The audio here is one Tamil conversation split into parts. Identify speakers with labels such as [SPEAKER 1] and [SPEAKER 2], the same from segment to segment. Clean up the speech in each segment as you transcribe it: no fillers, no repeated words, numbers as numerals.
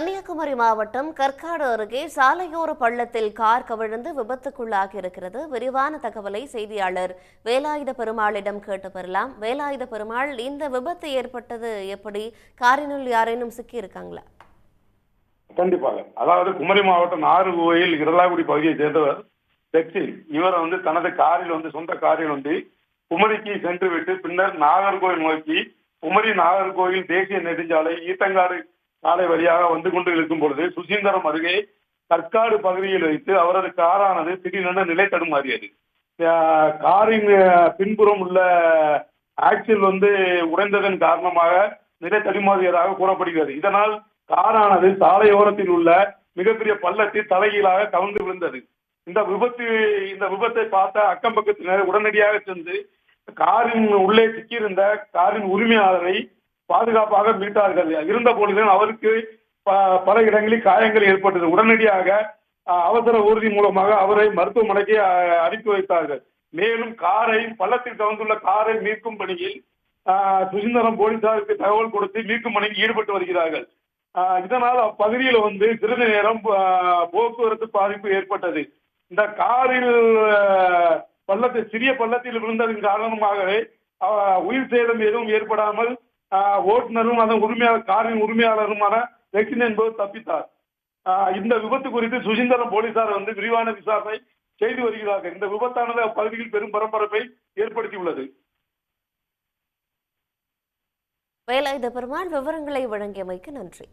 [SPEAKER 1] கன்னியாகுமரி மாவட்டம் கற்காடு அருகே சாலையோர பள்ளத்தில் கார் கவிழ்ந்து விபத்துக்குள்ளாகி இருக்கிறது. விரிவான தகவலை செய்தியாளர் வேலாயுத பெருமாளிடம் கேட்டு பெறலாம். வேலாயுத பெருமாள், இந்த விபத்து ஏற்பட்டது எப்படி? காரினுள் யாரேனும் சிக்கி இருக்காங்களா?
[SPEAKER 2] கண்டிப்பாக. அதாவது குமரி மாவட்டம் நாகர்கோயில் இரலாகுடி பகுதியை சேர்ந்தவர் செக்ஸில். இவர் தனது காரில் சொந்த காரில் குமரிக்கு சென்று விட்டு பின்னர் நாகர்கோயில் நோக்கி குமரி நாகர்கோயில் தேசிய நெடுஞ்சாலை ஈத்தங்காடு சாலை வழியாக வந்து கொண்டு இருக்கும் பொழுது சுசீந்திரம் அருகே கற்காடு பகுதியில் வைத்து அவரது காரானது திடீரென நிலை தடுமாறியது. காரின் பின்புறம் உள்ள ஆக்சில் உடைந்ததன் காரணமாக நிலை தடுமாறியதாக கூறப்படுகிறது. இதனால் காரானது சாலையோரத்தில் உள்ள மிகப்பெரிய பள்ளத்தில் தலைகீழாக கவிழ்ந்து விழுந்தது. இந்த விபத்தை பார்த்த அக்கம் பக்கத்தினர் உடனடியாக சென்று காரின் உள்ளே சிக்கியிருந்த காரின் உரிமையாளரை பாதுகாப்பாக மீட்டார்கள். இருந்த போதிலும் அவருக்கு பல இடங்களில் காயங்கள் ஏற்பட்டது. உடனடியாக அவசர ஊர்தி மூலமாக அவரை மருத்துவமனைக்கு அனுப்பி வைத்தார்கள். மேலும் பள்ளத்தில் கவிழ்ந்துள்ள காரை மீட்கும் பணியில் சுசீந்திரம் போலீசாருக்கு தகவல் கொடுத்து மீட்கும் பணியில் ஈடுபட்டு வருகிறார்கள். இதனால் அப்பகுதியில் சிறிது நேரம் போக்குவரத்து பாதிப்பு ஏற்பட்டது. இந்த காரில் சிறிய பள்ளத்தில் விழுந்ததன் காரணமாகவே உயிர் சேதம் எதுவும் ஏற்படாமல் ஓட்டுநரும் அதன் காரின் உரிமையாளருமான வெக்சின் என்பவர் தப்பித்தார். இந்த விபத்து குறித்து சுசீந்திரம் போலீசார் விரிவான விசாரணை செய்து வருகிறார்கள். இந்த விபத்தானது அப்பகுதியில் பெரும் பரபரப்பை ஏற்படுத்தியுள்ளது.
[SPEAKER 1] வேலாயுத பெருமாள், விவரங்களை வழங்கியமைக்கு நன்றி.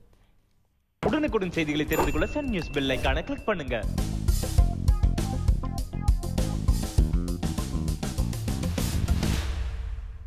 [SPEAKER 3] உடனுக்குடன் செய்திகளை தெரிந்து கொள்ள சன் நியூஸ் பெல் ஐகானை கிளிக் பண்ணுங்க.